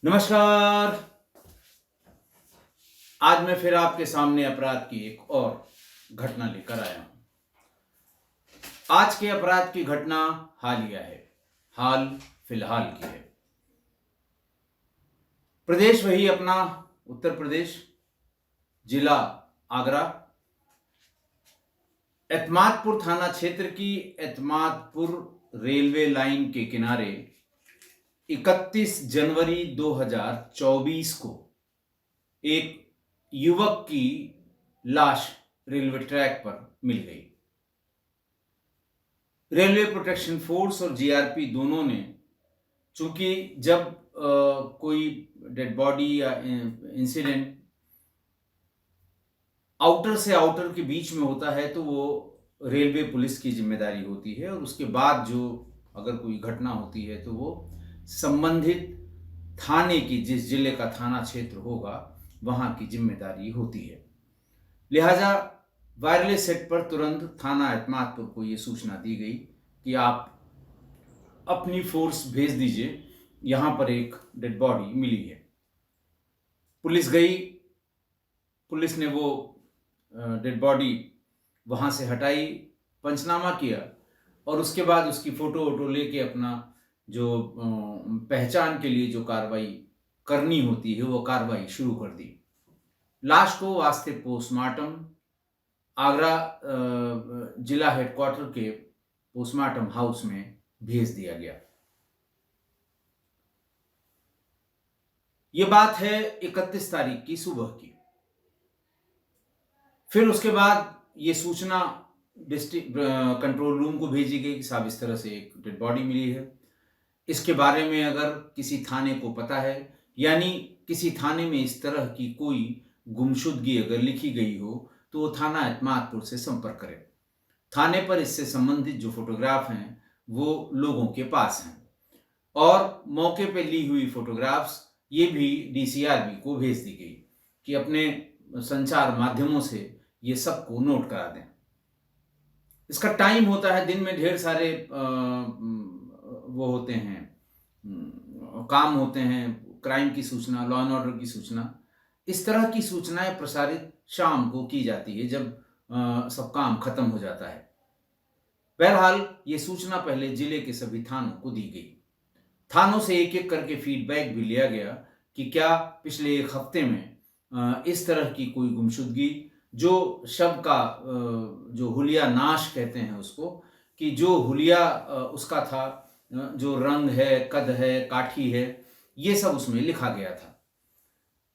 नमस्कार। आज मैं फिर आपके सामने अपराध की एक और घटना लेकर आया हूं। आज के अपराध की घटना हालिया है, हाल फिलहाल की है। प्रदेश वही अपना उत्तर प्रदेश, जिला आगरा, एतमादपुर थाना क्षेत्र की एतमादपुर रेलवे लाइन के किनारे 31 जनवरी 2024 को एक युवक की लाश रेलवे ट्रैक पर मिल गई। रेलवे प्रोटेक्शन फोर्स और जीआरपी दोनों ने, चूंकि जब कोई डेड बॉडी या इंसिडेंट आउटर से आउटर के बीच में होता है तो वो रेलवे पुलिस की जिम्मेदारी होती है, और उसके बाद जो अगर कोई घटना होती है तो वो संबंधित थाने की, जिस जिले का थाना क्षेत्र होगा वहां की जिम्मेदारी होती है। लिहाजा वायरलेस सेट पर तुरंत थाना एतमादपुर को ये सूचना दी गई कि आप अपनी फोर्स भेज दीजिए, यहां पर एक डेड बॉडी मिली है। पुलिस गई, पुलिस ने वो डेड बॉडी वहां से हटाई, पंचनामा किया और उसके बाद उसकी फोटो वोटो लेके अपना जो पहचान के लिए जो कार्रवाई करनी होती है वो कार्रवाई शुरू कर दी। लाश को वास्ते पोस्टमार्टम आगरा जिला हेडक्वार्टर के पोस्टमार्टम हाउस में भेज दिया गया। ये बात है 31 तारीख की सुबह की। फिर उसके बाद ये सूचना डिस्ट्रिक्ट कंट्रोल रूम को भेजी गई कि साहब इस तरह से एक डेड बॉडी मिली है। इसके बारे में अगर किसी थाने को पता है, यानी किसी थाने में इस तरह की कोई गुमशुदगी अगर लिखी गई हो तो वो थाना एतमादपुर से संपर्क करें। थाने पर इससे संबंधित जो फोटोग्राफ हैं वो लोगों के पास हैं, और मौके पे ली हुई फोटोग्राफ्स ये भी डीसीआरबी को भेज दी गई कि अपने संचार माध्यमों से ये सबको नोट करा दें। इसका टाइम होता है, दिन में ढेर सारे वो होते हैं, काम होते हैं, क्राइम की सूचना, लॉ एंड ऑर्डर की सूचना, इस तरह की सूचनाएं प्रसारित शाम को की जाती है जब सब काम खत्म हो जाता है। बहरहाल ये सूचना पहले जिले के सभी थानों को दी गई। थानों से एक एक करके फीडबैक भी लिया गया कि क्या पिछले एक हफ्ते में इस तरह की कोई गुमशुदगी, जो शव का जो हुलिया नाश कहते हैं उसको, कि जो हुलिया उसका था, जो रंग है, कद है, काठी है, ये सब उसमें लिखा गया था।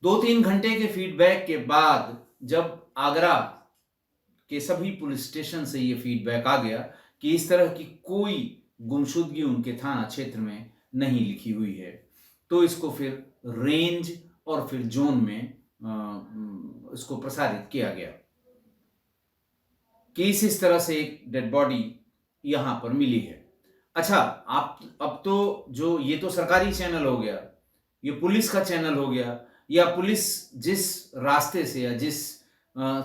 2-3 घंटे के फीडबैक के बाद जब आगरा के सभी पुलिस स्टेशन से ये फीडबैक आ गया कि इस तरह की कोई गुमशुदगी उनके थाना क्षेत्र में नहीं लिखी हुई है, तो इसको फिर रेंज और फिर जोन में इसको प्रसारित किया गया कि इस तरह से एक डेड बॉडी यहां पर मिली है। अच्छा, आप अब तो जो ये तो सरकारी चैनल हो गया, ये पुलिस का चैनल हो गया, या पुलिस जिस रास्ते से या जिस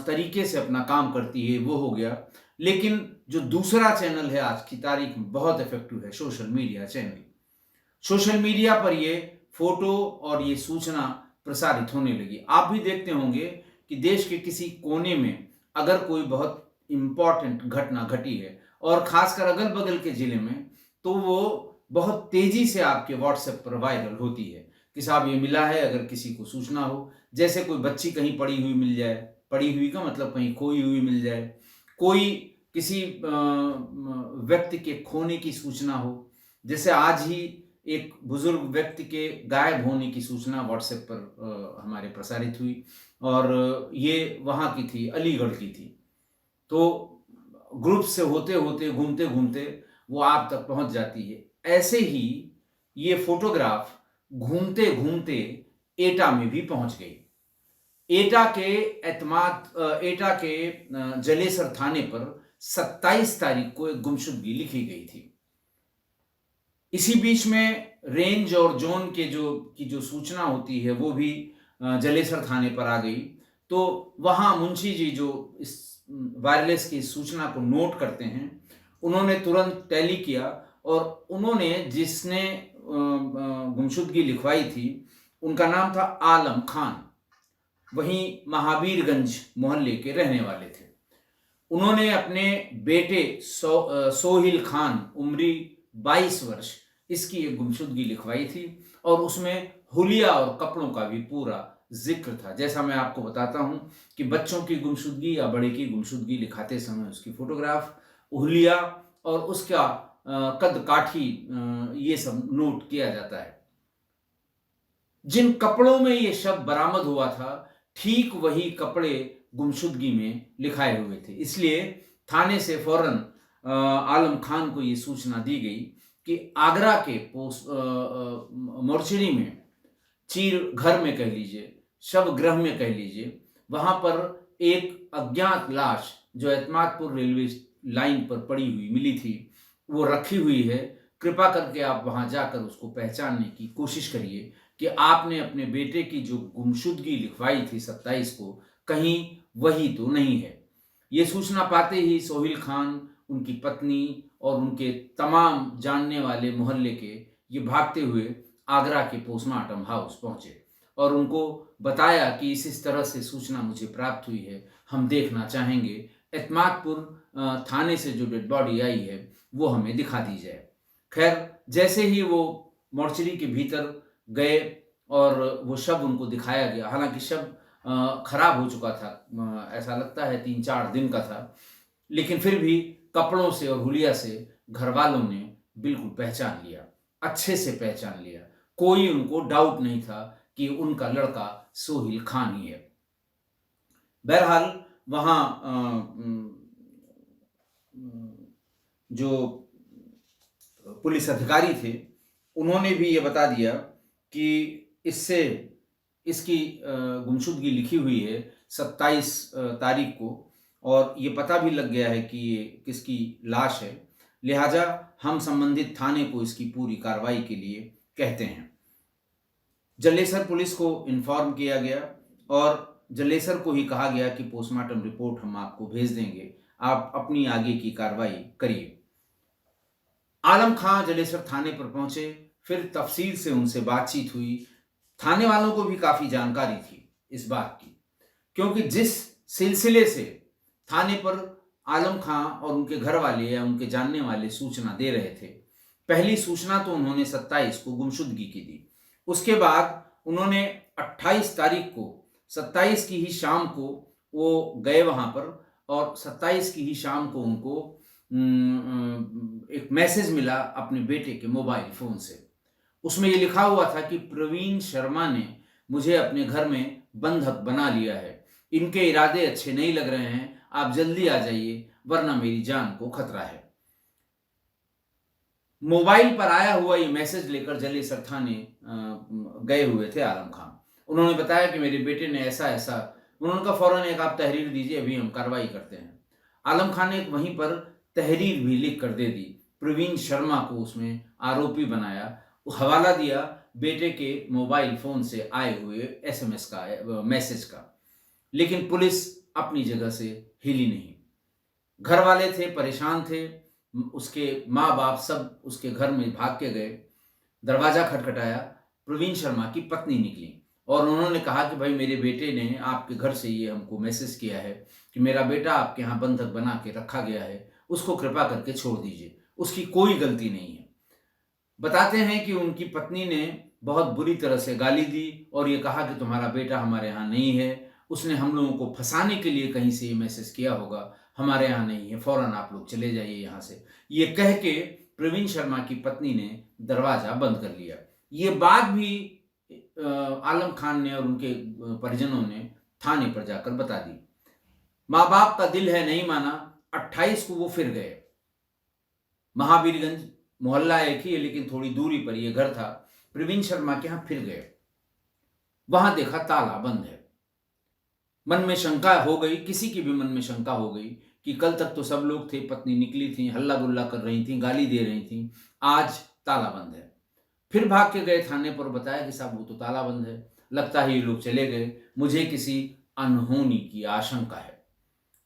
तरीके से अपना काम करती है वो हो गया। लेकिन जो दूसरा चैनल है आज की तारीख में बहुत इफेक्टिव है, social media channel. Social media पर ये फोटो और ये सूचना प्रसारित होने लगी। आप भी देखते होंगे कि देश के किसी कोने में अगर कोई बहुत इंपॉर्टेंट घटना घटी है, और खासकर अगल बगल के जिले में, तो वो बहुत तेजी से आपके व्हाट्सएप पर वायरल होती है कि साहब ये मिला है, अगर किसी को सूचना हो। जैसे कोई बच्ची कहीं पड़ी हुई मिल जाए, पड़ी हुई का मतलब कहीं खोई हुई मिल जाए, कोई किसी व्यक्ति के खोने की सूचना हो। जैसे आज ही एक बुजुर्ग व्यक्ति के गायब होने की सूचना व्हाट्सएप पर हमारे प्रसारित हुई, और ये वहाँ की थी, अलीगढ़ की थी। तो ग्रुप से होते होते, घूमते घूमते वो आप तक पहुंच जाती है। ऐसे ही ये फोटोग्राफ घूमते घूमते एटा में भी पहुंच गई। एटा के जलेसर थाने पर 27 तारीख को एक गुमशुदगी लिखी गई थी। इसी बीच में रेंज और जोन के जो सूचना होती है वो भी जलेसर थाने पर आ गई। तो वहां मुंशी जी जो इस वायरलेस की सूचना को नोट करते हैं, उन्होंने तुरंत टैली किया, और उन्होंने जिसने गुमशुदगी लिखवाई थी उनका नाम था आलम खान, वहीं महावीरगंज मोहल्ले के रहने वाले थे। उन्होंने अपने बेटे सोहिल खान उम्री 22 वर्ष, इसकी एक गुमशुदगी लिखवाई थी और उसमें हुलिया और कपड़ों का भी पूरा जिक्र था। जैसा मैं आपको बताता हूं कि बच्चों की गुमशुदगी या बड़े की गुमशुदगी लिखाते समय उसकी फोटोग्राफ, हुलिया और उसका कद काठी, ये सब नोट किया जाता है। जिन कपड़ों में ये शव बरामद हुआ था, ठीक वही कपड़े गुमशुदगी में लिखाए हुए थे। इसलिए थाने से फौरन आलम खान को ये सूचना दी गई कि आगरा के मोर्चरी में, चीर घर में कह लीजिए, शव गृह में कह लीजिए, वहां पर एक अज्ञात लाश जो एतमादपुर रेलवे लाइन पर पड़ी हुई मिली थी, वो रखी हुई है। कृपा करके आप वहां जाकर उसको पहचानने की कोशिश करिए कि आपने अपने बेटे की जो गुमशुदगी लिखवाई थी 27 को, कहीं वही तो नहीं है। ये सूचना पाते ही सोहिल खान, उनकी पत्नी और उनके तमाम जानने वाले मोहल्ले के ये भागते हुए आगरा के पोस्टमार्टम हाउस पहुंचे और उनको बताया कि इस तरह से सूचना मुझे प्राप्त हुई है, हम देखना चाहेंगे, एतमादपुर थाने से जो डेड बॉडी आई है वो हमें दिखा दी जाए। खैर, जैसे ही वो मोर्चरी के भीतर गए और वो शव उनको दिखाया गया, हालांकि शव खराब हो चुका था, ऐसा लगता है 3-4 दिन का था, लेकिन फिर भी कपड़ों से और हुलिया से घर वालों ने बिल्कुल पहचान लिया, अच्छे से पहचान लिया। कोई उनको डाउट नहीं था कि उनका लड़का सोहिल खान ही है। बहरहाल वहां जो पुलिस अधिकारी थे उन्होंने भी ये बता दिया कि इसकी गुमशुदगी लिखी हुई है 27 तारीख को और ये पता भी लग गया है कि ये किसकी लाश है, लिहाजा हम संबंधित थाने को इसकी पूरी कार्रवाई के लिए कहते हैं। जलेसर पुलिस को इन्फॉर्म किया गया और जलेसर को ही कहा गया कि पोस्टमार्टम रिपोर्ट हम आपको भेज देंगे, आप अपनी आगे की कार्रवाई करिए। आलम खां जलेसर थाने पर पहुंचे, फिर तफसील से उनसे बातचीत हुई। थाने वालों को भी काफी जानकारी थी इस बात की, क्योंकि जिस सिलसिले से थाने पर आलम खां और उनके घर वाले या उनके जानने वाले सूचना दे रहे थे, पहली सूचना तो उन्होंने 27 को गुमशुदगी की दी। उसके बाद उन्होंने 28 तारीख को, 27 की ही शाम को वो गए वहां पर और 27 की ही शाम को उनको एक मैसेज मिला अपने बेटे के मोबाइल फोन से। उसमें ये लिखा हुआ था कि प्रवीण शर्मा ने मुझे अपने घर में बंधक बना लिया है, इनके इरादे अच्छे नहीं लग रहे हैं, आप जल्दी आ जाइए वरना मेरी जान को खतरा है। मोबाइल पर आया हुआ ये मैसेज लेकर जलेसर थाने गए हुए थे आलम खान। उन्होंने बताया कि मेरे बेटे ने ऐसा ऐसा, उन्होंने कहा फौरन एक आप तहरीर दीजिए, अभी हम कार्रवाई करते हैं। आलम खान ने वहीं पर तहरीर भी लिख कर दे दी, प्रवीण शर्मा को उसमें आरोपी बनाया, हवाला दिया बेटे के मोबाइल फोन से आए हुए SMS का, मैसेज का। लेकिन पुलिस अपनी जगह से हिली नहीं। घर वाले थे, परेशान थे, उसके माँ बाप सब उसके घर में भाग के गए। दरवाजा खटखटाया, प्रवीण शर्मा की पत्नी निकली और उन्होंने कहा कि भाई मेरे बेटे ने आपके घर से ये हमको मैसेज किया है कि मेरा बेटा आपके यहाँ बंधक बना के रखा गया है, उसको कृपा करके छोड़ दीजिए, उसकी कोई गलती नहीं है। बताते हैं कि उनकी पत्नी ने बहुत बुरी तरह से गाली दी और ये कहा कि तुम्हारा बेटा हमारे यहाँ नहीं है, उसने हम लोगों को फंसाने के लिए कहीं से ये मैसेज किया होगा, हमारे यहाँ नहीं है, फौरन आप लोग चले जाइए यहाँ से। ये कह के प्रवीण शर्मा की पत्नी ने दरवाजा बंद कर लिया। ये बात भी आलम खान ने और उनके परिजनों ने थाने पर जाकर बता दी। माँ बाप का दिल है, नहीं माना। 28 को वो फिर गए। महावीरगंज मोहल्ला एक ही है लेकिन थोड़ी दूरी पर ये घर था। प्रवीण शर्मा के यहाँ फिर गए, वहां देखा ताला बंद है। मन में शंका हो गई, किसी की भी मन में शंका हो गई कि कल तक तो सब लोग थे, पत्नी निकली थी, हल्ला गुल्ला कर रही थी, गाली दे रही थी, आज ताला बंद है। फिर भाग के गए थाने पर, बताया कि साहब वो तो ताला बंद है, लगता है ये लोग चले गए, मुझे किसी अनहोनी की आशंका है।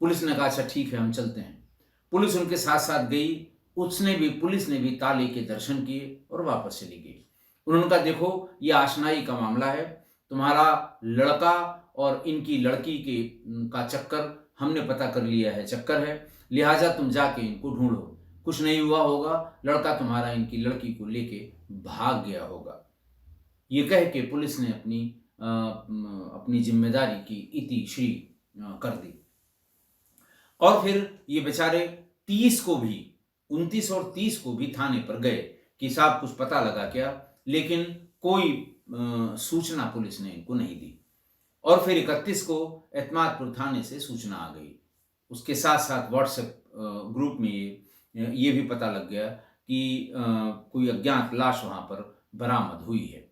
पुलिस ने कहा अच्छा ठीक है हम चलते हैं। पुलिस उनके साथ साथ गई, पुलिस ने भी ताले के दर्शन किए और वापस चली गई। उन्होंने कहा देखो ये आशनाई का मामला है, तुम्हारा लड़का और इनकी लड़की के का चक्कर हमने पता कर लिया है, चक्कर है, लिहाजा तुम जाके इनको ढूंढो, कुछ नहीं हुआ होगा, लड़का तुम्हारा इनकी लड़की को लेके भाग गया होगा। ये कह के पुलिस ने अपनी जिम्मेदारी की इति श्री कर दी। और फिर ये बेचारे 30 को भी 29 और 30 को भी थाने पर गए कि साहब कुछ पता लगा क्या, लेकिन कोई सूचना पुलिस ने इनको नहीं दी। और फिर 31 को एतमादपुर थाने से सूचना आ गई। उसके साथ साथ व्हाट्सएप ग्रुप में ये भी पता लग गया कि कोई अज्ञात लाश वहां पर बरामद हुई है।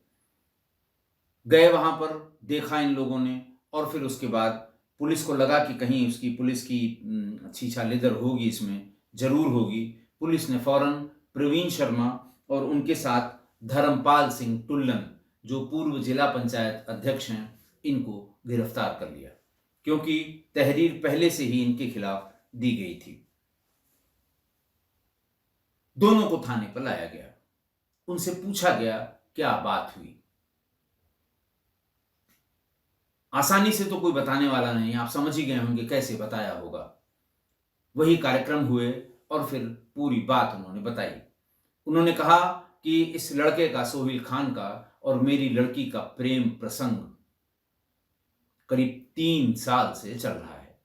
गए वहां पर, देखा इन लोगों ने, और फिर उसके बाद पुलिस को लगा कि कहीं उसकी पुलिस की छीछा लेदर होगी, इसमें जरूर होगी। पुलिस ने फौरन प्रवीण शर्मा और उनके साथ धर्मपाल सिंह टुल्लन, जो पूर्व जिला पंचायत अध्यक्ष हैं, इनको गिरफ्तार कर लिया, क्योंकि तहरीर पहले से ही इनके खिलाफ दी गई थी। दोनों को थाने पर लाया गया, उनसे पूछा गया क्या बात हुई। आसानी से तो कोई बताने वाला नहीं, आप समझ ही गए होंगे कैसे बताया होगा। वही कार्यक्रम हुए और फिर पूरी बात उन्होंने बताई। उन्होंने कहा कि इस लड़के का, सोहेल खान का और मेरी लड़की का प्रेम प्रसंग करीब 3 साल से चल रहा है,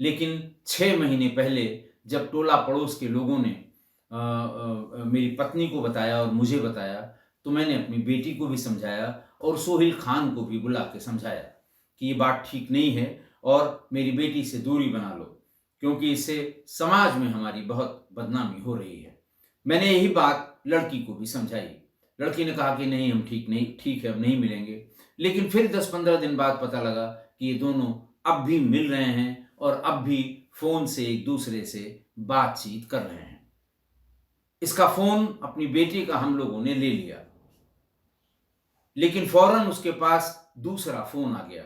लेकिन 6 महीने पहले जब टोला पड़ोस के लोगों ने मेरी पत्नी को बताया और मुझे बताया, तो मैंने अपनी बेटी को भी समझाया और सोहेल खान को भी बुला के समझाया कि ये बात ठीक नहीं है और मेरी बेटी से दूरी बना लो, क्योंकि इससे समाज में हमारी बहुत बदनामी हो रही है। मैंने यही बात लड़की को भी समझाई। लड़की ने कहा कि नहीं, हम ठीक है, अब नहीं मिलेंगे। लेकिन फिर 10-15 दिन बाद पता लगा कि ये दोनों अब भी मिल रहे हैं और अब भी फोन से एक दूसरे से बातचीत कर रहे हैं। इसका फोन अपनी बेटी का हम लोगों ने ले लिया, लेकिन फौरन उसके पास दूसरा फोन आ गया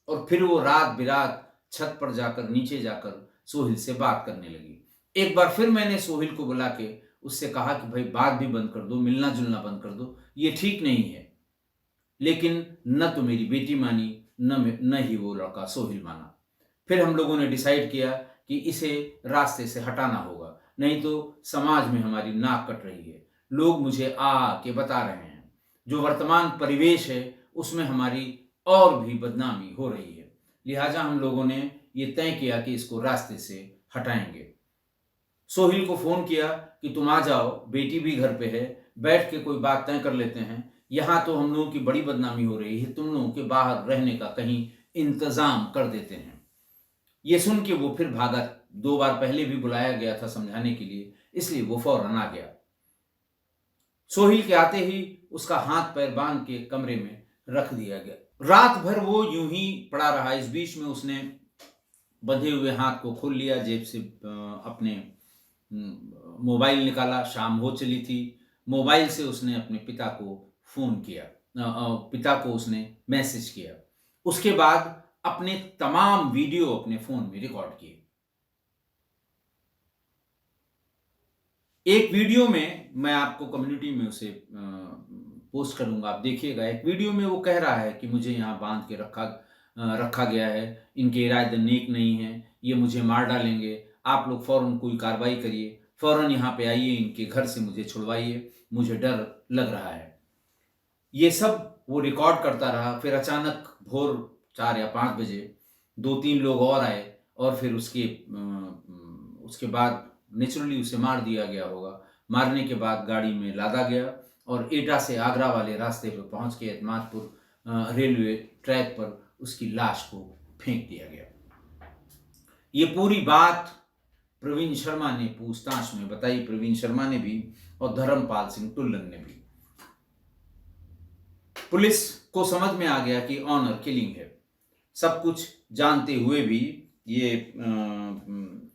और फिर वो रात बिरात छत पर जाकर, नीचे जाकर सोहेल से बात करने लगी। एक बार फिर मैंने सोहेल को बुला के उससे कहा कि भाई बात भी बंद कर दो, मिलना जुलना बंद कर दो, ये ठीक नहीं है। लेकिन न तो मेरी बेटी मानी, न ही वो लड़का सोहेल माना। फिर हम लोगों ने डिसाइड किया कि इसे रास्ते से हटाना होगा, नहीं तो समाज में हमारी नाक कट रही है। लोग मुझे के बता रहे हैं, जो वर्तमान परिवेश है उसमें हमारी और भी बदनामी हो रही है। लिहाजा हम लोगों ने ये तय किया कि इसको रास्ते से हटाएंगे। सोहेल को फोन किया कि तुम आ जाओ, बेटी भी घर पे है, बैठ के कोई बात तय कर लेते हैं। यहां तो हम लोगों की बड़ी बदनामी हो रही है, तुम लोगों के बाहर रहने का कहीं इंतजाम कर देते हैं। ये सुन के वो फिर भागा। 2 बार पहले भी बुलाया गया था समझाने के लिए, इसलिए वो फौरन आ गया। सोहेल के आते ही उसका हाथ पैर बांध के कमरे में रख दिया गया। रात भर वो यूं ही पड़ा रहा। इस बीच में उसने बंधे हुए हाथ को खोल लिया, जेब से अपने मोबाइल निकाला। शाम हो चली थी। मोबाइल से उसने अपने पिता को फोन किया, पिता को उसने मैसेज किया। उसके बाद अपने तमाम वीडियो अपने फोन में रिकॉर्ड किए। एक वीडियो में मैं आपको कम्युनिटी में उसे पोस्ट करूंगा, आप देखिएगा। एक वीडियो में वो कह रहा है कि मुझे यहाँ बांध के रखा गया है, इनके इरादे नेक नहीं है, ये मुझे मार डालेंगे, आप लोग फौरन कोई कार्रवाई करिए, फौरन यहाँ पे आइए, इनके घर से मुझे छुड़वाइए, मुझे डर लग रहा है। ये सब वो रिकॉर्ड करता रहा। फिर अचानक भोर 4 या 5 बजे 2-3 लोग और आए और फिर उसके बाद नेचुरली उसे मार दिया गया होगा। मारने के बाद गाड़ी में लादा गया और एटा से आगरा वाले रास्ते पर पहुंच के एतमादपुर रेलवे ट्रैक पर उसकी लाश को फेंक दिया गया। ये पूरी बात प्रवीण शर्मा ने पूछताछ में बताई, प्रवीण शर्मा ने भी और धर्मपाल सिंह टुल्लन ने भी। पुलिस को समझ में आ गया कि ऑनर किलिंग है। सब कुछ जानते हुए भी ये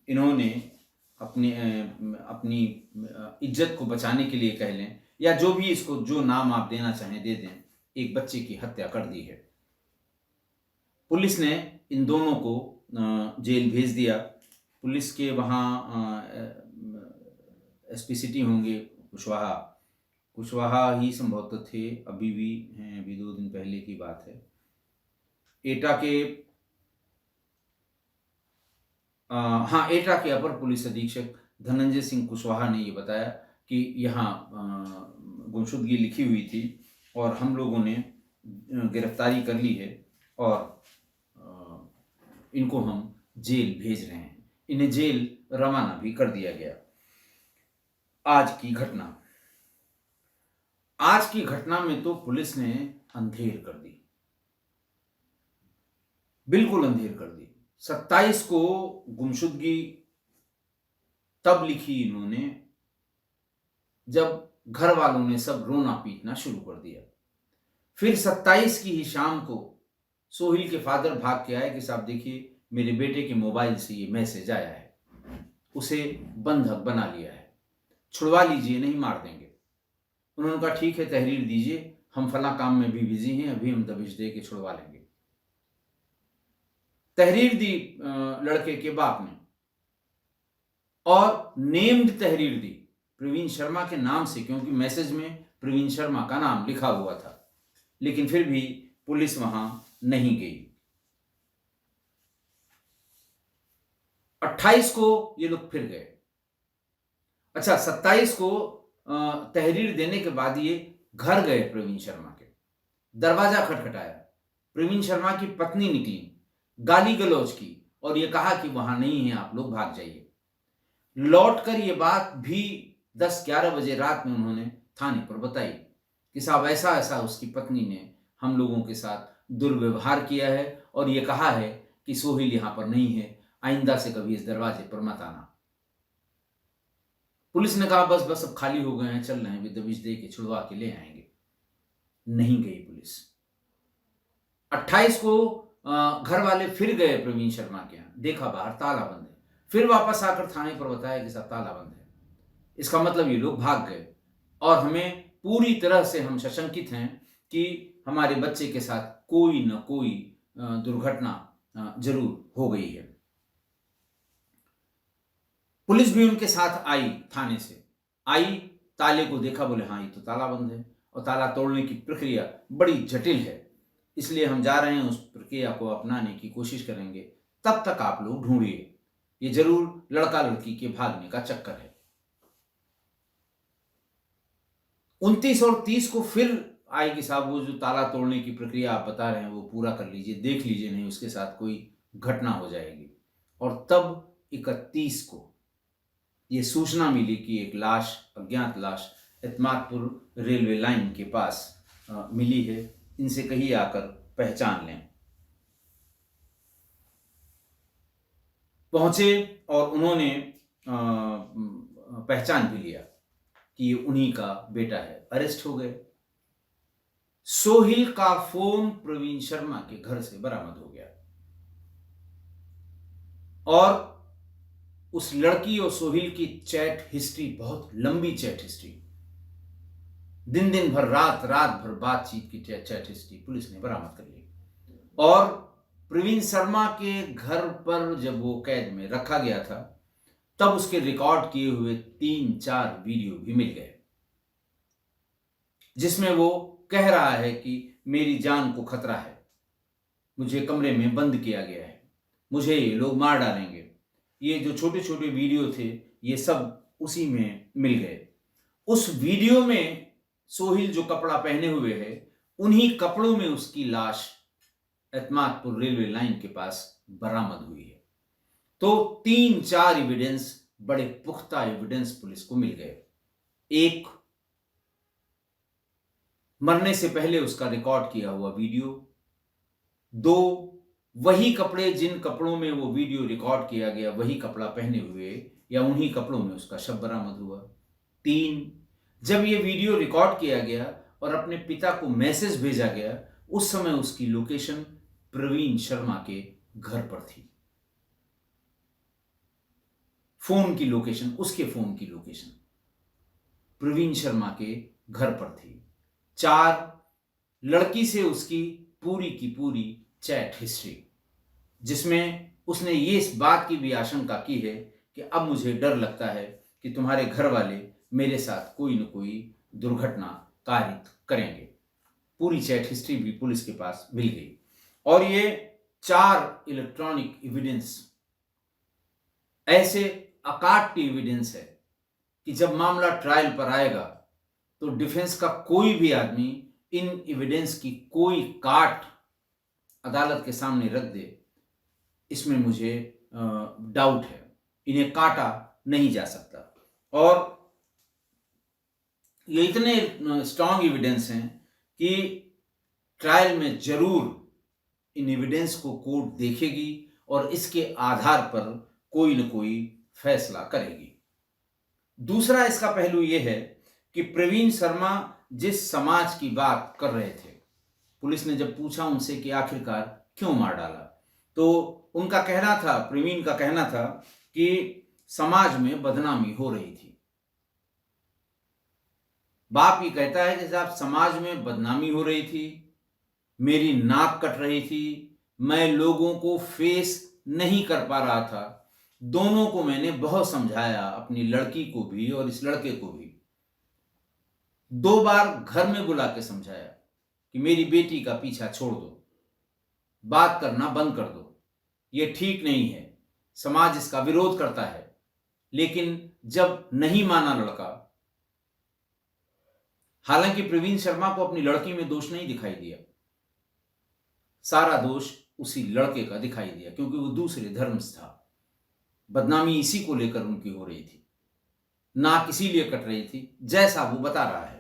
इन्होंने अपनी इज्जत को बचाने के लिए कह लें, या जो भी इसको जो नाम आप देना चाहें दे दें, एक बच्चे की हत्या कर दी है। पुलिस ने इन दोनों को जेल भेज दिया। पुलिस के वहाँ एसपी सिटी होंगे कुशवाहा, कुशवाहा ही संभवतः थे, अभी भी हैं, अभी 2 दिन पहले की बात है। एटा के हाँ, एटा के अपर पुलिस अधीक्षक धनंजय सिंह कुशवाहा ने ये बताया कि यहाँ गुमशुदगी लिखी हुई थी और हम लोगों ने गिरफ्तारी कर ली है और इनको हम जेल भेज रहे हैं। इन्हें जेल रवाना भी कर दिया गया। आज की घटना में तो पुलिस ने अंधेर कर दी, बिल्कुल अंधेर कर दी। 27 को गुमशुदगी तब लिखी इन्होंने जब घर वालों ने सब रोना पीटना शुरू कर दिया। फिर 27 की ही शाम को सोहिल के फादर भाग के आए कि साहब देखिए मेरे बेटे के मोबाइल से ये मैसेज आया है, उसे बंधक बना लिया है, छुड़वा लीजिए, नहीं मार देंगे। उन्होंने कहा ठीक है, तहरीर दीजिए, हम फला काम में भी बिजी हैं, अभी हम दबिश दे के छुड़वा लेंगे। तहरीर दी लड़के के बाप ने और नेम्ड तहरीर दी प्रवीण शर्मा के नाम से, क्योंकि मैसेज में प्रवीण शर्मा का नाम लिखा हुआ था, लेकिन फिर भी पुलिस वहां नहीं गई। 28 को ये लोग फिर गए। अच्छा, 27 को तहरीर देने के बाद ये घर गए प्रवीण शर्मा के, दरवाजा खटखटाया, प्रवीण शर्मा की पत्नी निकली, गाली गलौज की और ये कहा कि वहां नहीं है, आप लोग भाग जाइए। लौटकर ये बात भी 10-11 बजे रात में उन्होंने थाने पर बताई कि साहब ऐसा ऐसा उसकी पत्नी ने हम लोगों के साथ दुर्व्यवहार किया है और ये कहा है कि सोहिल यहां पर नहीं है, आइंदा से कभी इस दरवाजे पर मत आना। पुलिस ने कहा बस बस अब खाली हो गए हैं, चल रहे हैं, दबिश दे के छुड़वा के ले आएंगे। नहीं गई पुलिस। 28 को घर वाले फिर गए प्रवीण शर्मा के यहाँ, देखा बाहर ताला बंद है, फिर वापस आकर थाने पर बताया कि साहब ताला बंद है। इसका मतलब ये लोग भाग गए और हमें पूरी तरह से हम सशंकित हैं कि हमारे बच्चे के साथ कोई न कोई दुर्घटना जरूर हो गई है। पुलिस भी उनके साथ आई, थाने से आई, ताले को देखा, बोले हाँ ये तो ताला बंद है और ताला तोड़ने की प्रक्रिया बड़ी जटिल है, इसलिए हम जा रहे हैं, उस प्रक्रिया को अपनाने की कोशिश करेंगे, तब तक आप लोग ढूंढिए, ये जरूर लड़का लड़की के भागने का चक्कर है। 29 और 30 को फिर आए कि साहब वो जो ताला तोड़ने की प्रक्रिया आप बता रहे हैं वो पूरा कर लीजिए, देख लीजिए, नहीं उसके साथ कोई घटना हो जाएगी। और तब 31 को ये सूचना मिली कि एक लाश, अज्ञात लाश एतमादपुर रेलवे लाइन के पास मिली है, इनसे कहीं आकर पहचान लें। पहुंचे और उन्होंने पहचान भी लिया कि ये उन्हीं का बेटा है। अरेस्ट हो गए। सोहिल का फोन प्रवीण शर्मा के घर से बरामद हो गया और उस लड़की और सोहिल की चैट हिस्ट्री, बहुत लंबी चैट हिस्ट्री, दिन दिन भर रात भर बातचीत की चैट हिस्ट्री पुलिस ने बरामद कर ली। और प्रवीण शर्मा के घर पर जब वो कैद में रखा गया था तब उसके रिकॉर्ड किए हुए 3-4 वीडियो भी मिल गए, जिसमें वो कह रहा है कि मेरी जान को खतरा है, मुझे कमरे में बंद किया गया है, मुझे ये लोग मार डालेंगे। ये जो छोटे छोटे वीडियो थे ये सब उसी में मिल गए। उस वीडियो में सोहिल जो कपड़ा पहने हुए है, उन्हीं कपड़ों में उसकी लाश एतमादपुर रेलवे लाइन के पास बरामद हुई है। तो 3-4 एविडेंस, बड़े पुख्ता एविडेंस पुलिस को मिल गए। एक, मरने से पहले उसका रिकॉर्ड किया हुआ वीडियो। 2, वही कपड़े, जिन कपड़ों में वो वीडियो रिकॉर्ड किया गया, वही कपड़ा पहने हुए या उन्हीं कपड़ों में उसका शव बरामद हुआ। 3, जब ये वीडियो रिकॉर्ड किया गया और अपने पिता को मैसेज भेजा गया, उस समय उसकी लोकेशन प्रवीण शर्मा के घर पर थी। फोन की लोकेशन, उसके फोन की लोकेशन प्रवीण शर्मा के घर पर थी। 4, लड़की से उसकी पूरी की पूरी चैट हिस्ट्री, जिसमें उसने ये इस बात की भी आशंका की है कि अब मुझे डर लगता है कि तुम्हारे घर वाले मेरे साथ कोई न कोई दुर्घटना कारित करेंगे। पूरी चैट हिस्ट्री भी पुलिस के पास मिल गई और ये 4 इलेक्ट्रॉनिक एविडेंस ऐसे अकाट्य एविडेंस है कि जब मामला ट्रायल पर आएगा तो डिफेंस का कोई भी आदमी इन एविडेंस की कोई काट अदालत के सामने रख दे, इसमें मुझे डाउट है। इन्हें काटा नहीं जा सकता और ये इतने स्ट्रांग एविडेंस हैं कि ट्रायल में जरूर इन एविडेंस को कोर्ट देखेगी और इसके आधार पर कोई न कोई फैसला करेगी। दूसरा इसका पहलू यह है कि प्रवीण शर्मा जिस समाज की बात कर रहे थे, पुलिस ने जब पूछा उनसे कि आखिरकार क्यों मार डाला, तो उनका कहना था, प्रवीण का कहना था कि समाज में बदनामी हो रही थी। बाप ये कहता है कि साहब समाज में बदनामी हो रही थी, मेरी नाक कट रही थी, मैं लोगों को फेस नहीं कर पा रहा था। दोनों को मैंने बहुत समझाया, अपनी लड़की को भी और इस लड़के को भी 2 बार घर में बुला के समझाया कि मेरी बेटी का पीछा छोड़ दो, बात करना बंद कर दो, ये ठीक नहीं है, समाज इसका विरोध करता है। लेकिन जब नहीं माना लड़का, हालांकि प्रवीण शर्मा को अपनी लड़की में दोष नहीं दिखाई दिया, सारा दोष उसी लड़के का दिखाई दिया क्योंकि वो दूसरे धर्म से था। बदनामी इसी को लेकर उनकी हो रही थी, नाक इसीलिए कट रही थी जैसा वो बता रहा है।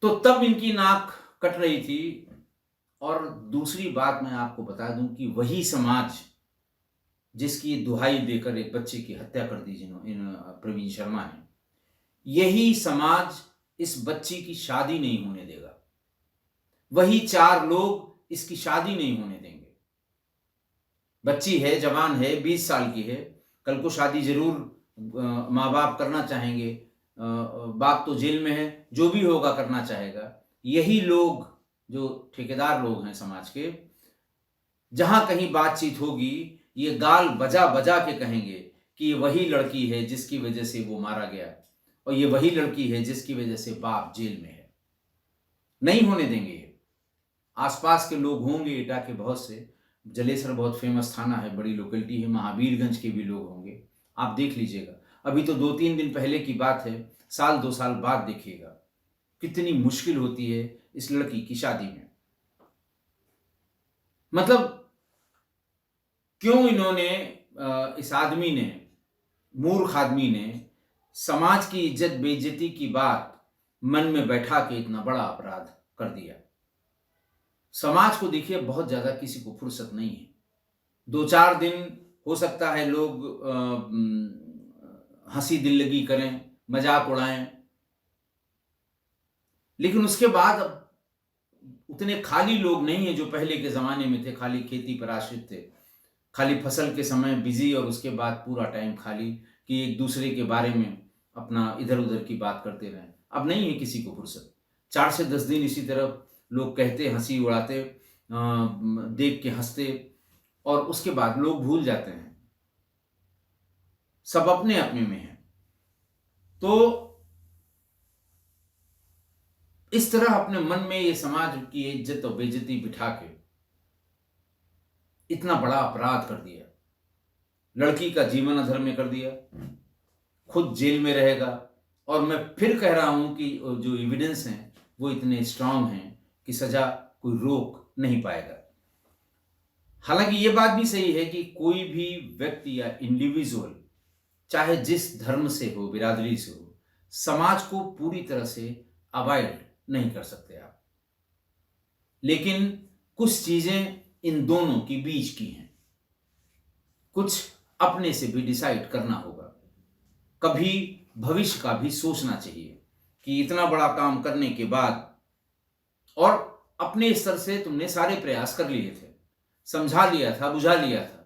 तो तब इनकी नाक कट रही थी। और दूसरी बात मैं आपको बता दूं कि वही समाज जिसकी दुहाई देकर एक बच्चे की हत्या कर दी प्रवीण शर्मा ने, यही समाज इस बच्ची की शादी नहीं होने देगा। वही 4 लोग इसकी शादी नहीं होने देंगे। बच्ची है, जवान है, 20 साल की है, कल को शादी जरूर माँ बाप करना चाहेंगे, बाप तो जेल में है, जो भी होगा करना चाहेगा। यही लोग जो ठेकेदार लोग हैं समाज के, जहां कहीं बातचीत होगी ये गाल बजा बजा के कहेंगे कि ये वही लड़की है जिसकी वजह से वो मारा गया और ये वही लड़की है जिसकी वजह से बाप जेल में है। नहीं होने देंगे ये। आसपास के लोग होंगे, एटा के बहुत से, जलेसर बहुत फेमस थाना है, बड़ी लोकेलिटी है, महावीरगंज के भी लोग होंगे, आप देख लीजिएगा। अभी तो 2-3 दिन पहले की बात है, 1-2 साल बाद देखिएगा कितनी मुश्किल होती है इस लड़की की शादी में। मतलब क्यों इन्होंने, इस आदमी ने, मूर्ख आदमी ने समाज की इज्जत बेइज्जती की बात मन में बैठा के इतना बड़ा अपराध कर दिया। समाज को देखिए बहुत ज्यादा किसी को फुर्सत नहीं है। 2-4 दिन हो सकता है लोग हंसी दिल्लगी करें, मजाक उड़ाएं, लेकिन उसके बाद अब उतने खाली लोग नहीं है जो पहले के जमाने में थे, खाली खेती पर आश्रित थे, खाली फसल के समय बिजी और उसके बाद पूरा टाइम खाली कि एक दूसरे के बारे में अपना इधर उधर की बात करते रहें। अब नहीं है किसी को फुर्सत। 4 से 10 दिन इसी तरह लोग कहते, हंसी उड़ाते, देख के हंसते और उसके बाद लोग भूल जाते हैं, सब अपने अपने में है। तो इस तरह अपने मन में ये समाज की इज्जत और बेइज्जती बिठा के इतना बड़ा अपराध कर दिया, लड़की का जीवन अधर्म कर दिया, खुद जेल में रहेगा। और मैं फिर कह रहा हूं कि जो एविडेंस हैं वो इतने स्ट्रांग हैं कि सजा कोई रोक नहीं पाएगा। हालांकि ये बात भी सही है कि कोई भी व्यक्ति या इंडिविजुअल चाहे जिस धर्म से हो, बिरादरी से हो, समाज को पूरी तरह से अवॉइड नहीं कर सकते आप। लेकिन कुछ चीजें इन दोनों के बीच की हैं, कुछ अपने से भी डिसाइड करना होगा। कभी भविष्य का भी सोचना चाहिए कि इतना बड़ा काम करने के बाद, और अपने स्तर से तुमने सारे प्रयास कर लिए थे, समझा लिया था, बुझा लिया था,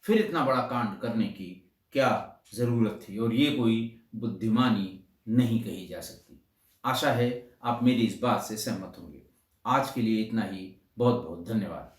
फिर इतना बड़ा कांड करने की क्या जरूरत थी? और ये कोई बुद्धिमानी नहीं कही जा सकती। आशा है आप मेरी इस बात से सहमत होंगे। आज के लिए इतना ही। बहुत बहुत धन्यवाद।